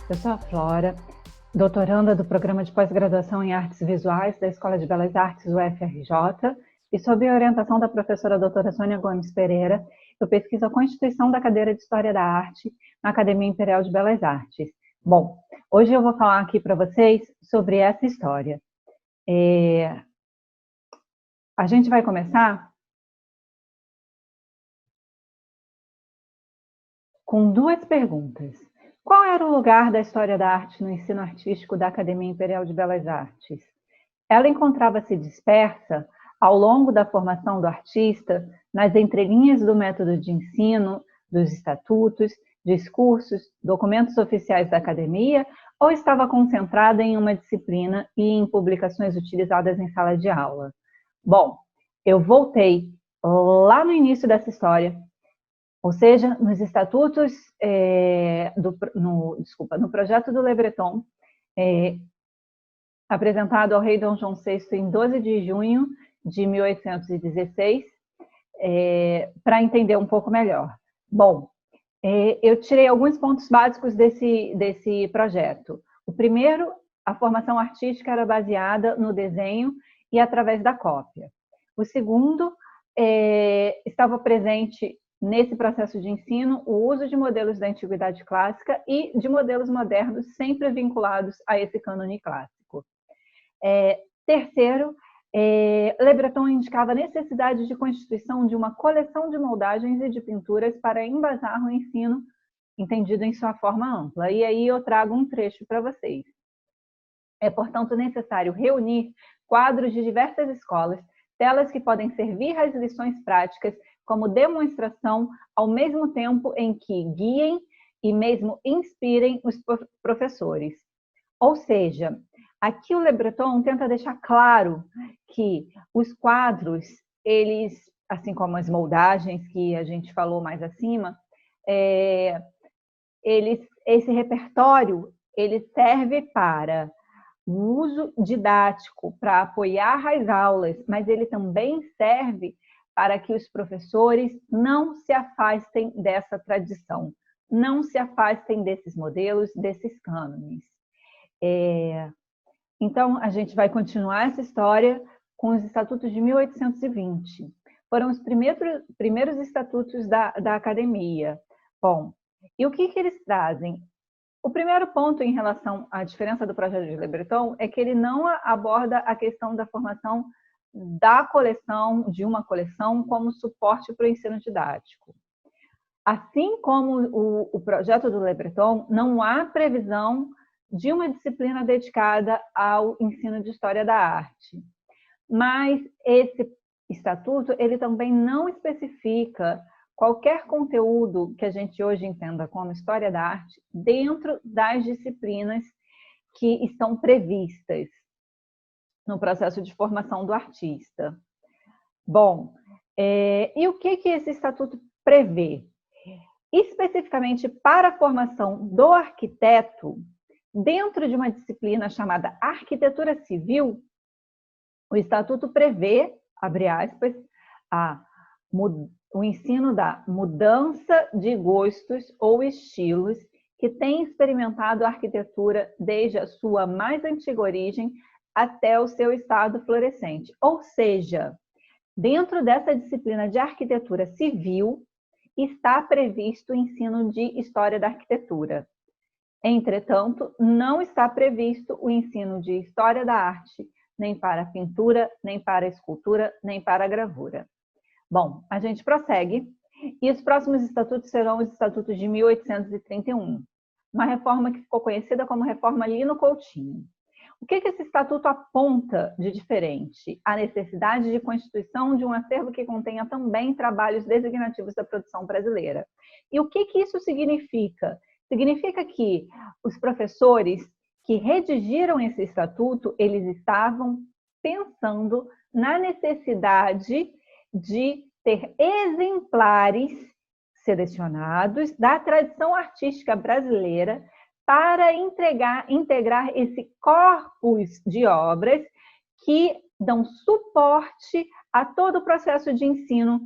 Eu sou a Flora, doutoranda do Programa de Pós-Graduação em Artes Visuais da Escola de Belas Artes UFRJ, e sob a orientação da professora doutora Sônia Gomes Pereira, eu pesquiso a constituição da cadeira de História da Arte na Academia Imperial de Belas Artes. Bom, hoje eu vou falar aqui para vocês sobre essa história. A gente vai começar com duas perguntas. Qual era o lugar da história da arte no ensino artístico da Academia Imperial de Belas Artes? Ela encontrava-se dispersa ao longo da formação do artista, nas entrelinhas do método de ensino, dos estatutos, discursos, documentos oficiais da academia, ou estava concentrada em uma disciplina e em publicações utilizadas em sala de aula? Bom, eu voltei lá no início dessa história, ou seja, nos estatutos, no projeto do Le Breton, apresentado ao rei Dom João VI em 12 de junho de 1816, para entender um pouco melhor. Bom, eu tirei alguns pontos básicos desse projeto. O primeiro, a formação artística era baseada no desenho e através da cópia. O segundo, estava presente nesse processo de ensino o uso de modelos da antiguidade clássica e de modelos modernos sempre vinculados a esse cânone clássico. Terceiro, Le Breton indicava a necessidade de constituição de uma coleção de moldagens e de pinturas para embasar o ensino, entendido em sua forma ampla. E aí eu trago um trecho para vocês. É, portanto, necessário reunir quadros de diversas escolas, telas que podem servir às lições práticas como demonstração, ao mesmo tempo em que guiem e mesmo inspirem os professores. Ou seja, aqui o Le Breton tenta deixar claro que os quadros, eles, assim como as moldagens que a gente falou mais acima, esse repertório ele serve para o uso didático, para apoiar as aulas, mas ele também serve para que os professores não se afastem dessa tradição, não se afastem desses modelos, desses cânones. Então, a gente vai continuar essa história com os estatutos de 1820. Foram os primeiros estatutos da academia. Bom, e o que eles trazem? O primeiro ponto em relação à diferença do projeto de Le Breton é que ele não aborda a questão da formação da coleção, de uma coleção, como suporte para o ensino didático. Assim como o projeto do Le Breton, não há previsão de uma disciplina dedicada ao ensino de história da arte. Mas esse estatuto, ele também não especifica qualquer conteúdo que a gente hoje entenda como história da arte dentro das disciplinas que estão previstas no processo de formação do artista. Bom, e o que esse estatuto prevê? Especificamente para a formação do arquiteto, dentro de uma disciplina chamada Arquitetura Civil, o Estatuto prevê, abre aspas, o ensino da mudança de gostos ou estilos que tem experimentado a arquitetura desde a sua mais antiga origem até o seu estado florescente. Ou seja, dentro dessa disciplina de arquitetura civil, está previsto o ensino de história da arquitetura. Entretanto, não está previsto o ensino de história da arte, nem para a pintura, nem para a escultura, nem para a gravura. Bom, a gente prossegue, e os próximos estatutos serão os estatutos de 1831, uma reforma que ficou conhecida como Reforma Lino Coutinho. O que esse estatuto aponta de diferente? A necessidade de constituição de um acervo que contenha também trabalhos designativos da produção brasileira. E o que isso significa? Significa que os professores que redigiram esse estatuto, eles estavam pensando na necessidade de ter exemplares selecionados da tradição artística brasileira para integrar esse corpus de obras que dão suporte a todo o processo de ensino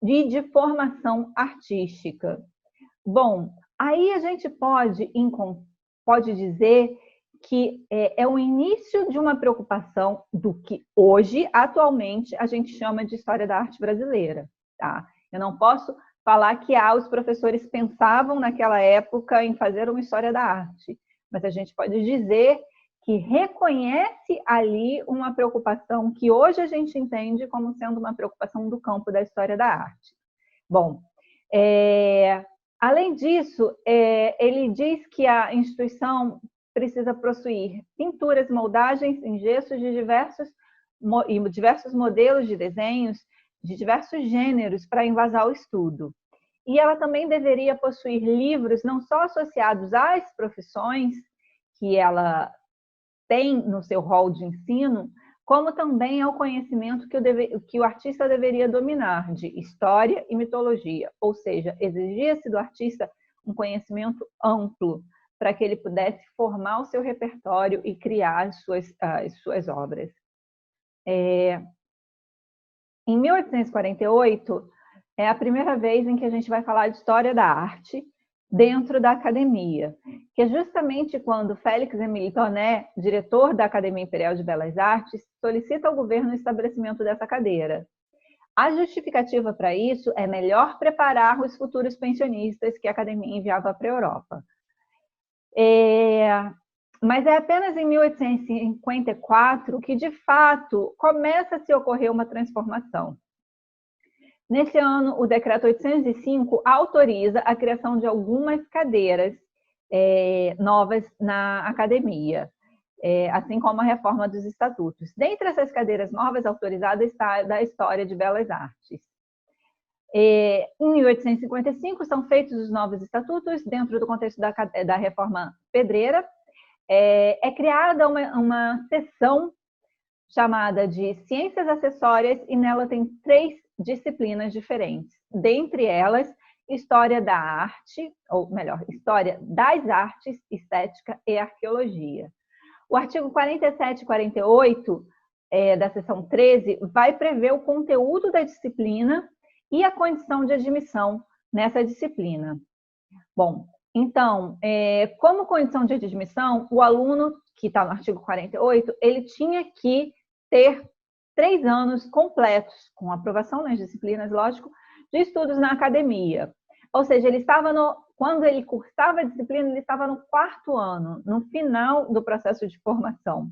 e de formação artística. Bom, aí a gente pode pode dizer que é o início de uma preocupação do que hoje, atualmente, a gente chama de história da arte brasileira. Tá? Eu não posso falar que os professores pensavam naquela época em fazer uma história da arte, mas a gente pode dizer que reconhece ali uma preocupação que hoje a gente entende como sendo uma preocupação do campo da história da arte. Bom, além disso, ele diz que a instituição precisa possuir pinturas, moldagens em gessos de diversos modelos de desenhos, de diversos gêneros para embasar o estudo. E ela também deveria possuir livros não só associados às profissões que ela tem no seu rol de ensino, como também ao conhecimento que o artista deveria dominar de história e mitologia, ou seja, exigia-se do artista um conhecimento amplo para que ele pudesse formar o seu repertório e criar as suas obras. Em 1848, é a primeira vez em que a gente vai falar de história da arte dentro da academia, que é justamente quando Félix Émile Torné, diretor da Academia Imperial de Belas Artes, solicita ao governo o estabelecimento dessa cadeira. A justificativa para isso é melhor preparar os futuros pensionistas que a academia enviava para a Europa. Mas é apenas em 1854 que, de fato, começa a se ocorrer uma transformação. Nesse ano, o Decreto 805 autoriza a criação de algumas cadeiras novas na academia, assim como a reforma dos estatutos. Dentre essas cadeiras novas autorizadas está a da História de Belas Artes. Em 1855, são feitos os novos estatutos dentro do contexto da reforma pedreira. É criada uma seção chamada de Ciências Acessórias e nela tem 3 disciplinas diferentes. Dentre elas, História da Arte, ou melhor, História das Artes, Estética e Arqueologia. O artigo 47 e 48 da seção 13 vai prever o conteúdo da disciplina e a condição de admissão nessa disciplina. Bom, então, como condição de admissão, o aluno, que está no artigo 48, ele tinha que ter 3 anos completos, com aprovação nas disciplinas, lógico, de estudos na academia. Ou seja, quando ele cursava a disciplina, ele estava no 4º ano, no final do processo de formação.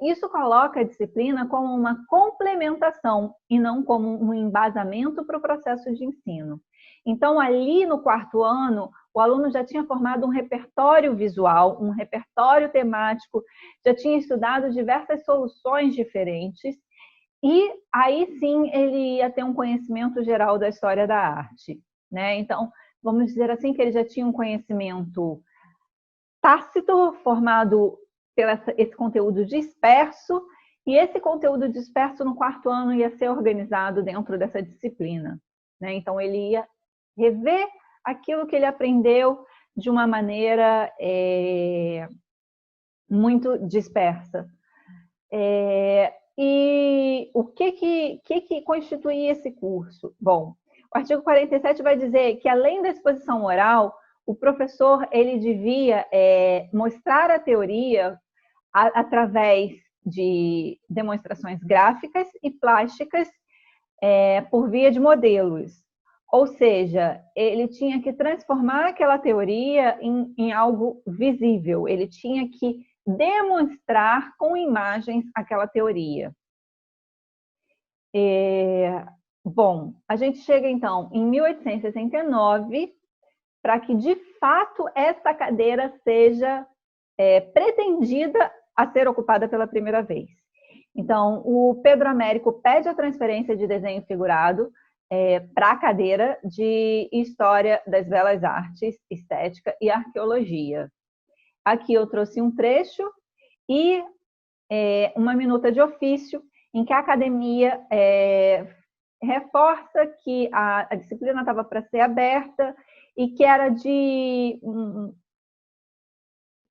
Isso coloca a disciplina como uma complementação e não como um embasamento para o processo de ensino. Então, ali no 4º ano, o aluno já tinha formado um repertório visual, um repertório temático, já tinha estudado diversas soluções diferentes, e aí sim ele ia ter um conhecimento geral da história da arte, né? Então, vamos dizer assim que ele já tinha um conhecimento tácito, formado pelo esse conteúdo disperso, e esse conteúdo disperso no 4º ano ia ser organizado dentro dessa disciplina, né? Então, ele ia rever aquilo que ele aprendeu de uma maneira muito dispersa. E o que constituía esse curso? Bom, o artigo 47 vai dizer que, além da exposição oral, o professor ele devia mostrar a teoria através de demonstrações gráficas e plásticas por via de modelos. Ou seja, ele tinha que transformar aquela teoria em algo visível, ele tinha que demonstrar com imagens aquela teoria. Bom, a gente chega então em 1869 para que de fato essa cadeira seja pretendida a ser ocupada pela primeira vez. Então, o Pedro Américo pede a transferência de desenho figurado para a cadeira de História das Belas Artes, Estética e Arqueologia. Aqui eu trouxe um trecho e uma minuta de ofício em que a academia reforça que a disciplina estava para ser aberta e que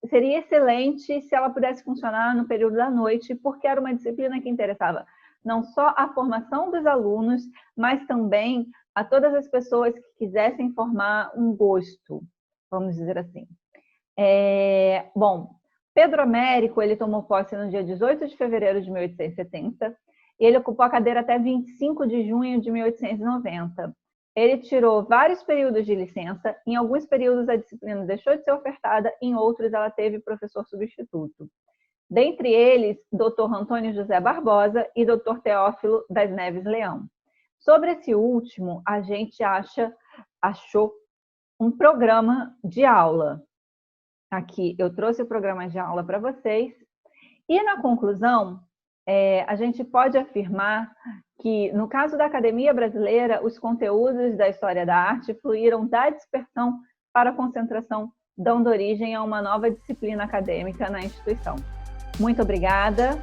seria excelente se ela pudesse funcionar no período da noite, porque era uma disciplina que interessava não só a formação dos alunos, mas também a todas as pessoas que quisessem formar um gosto, vamos dizer assim. Bom, Pedro Américo, ele tomou posse no dia 18 de fevereiro de 1870 e ele ocupou a cadeira até 25 de junho de 1890. Ele tirou vários períodos de licença, em alguns períodos a disciplina deixou de ser ofertada, em outros ela teve professor substituto. Dentre eles, Dr. Antônio José Barbosa e Dr. Teófilo das Neves Leão. Sobre esse último, a gente achou um programa de aula. Aqui eu trouxe o programa de aula para vocês. E na conclusão, a gente pode afirmar que, no caso da Academia Brasileira, os conteúdos da História da Arte fluíram da dispersão para a concentração, dando origem a uma nova disciplina acadêmica na instituição. Muito obrigada.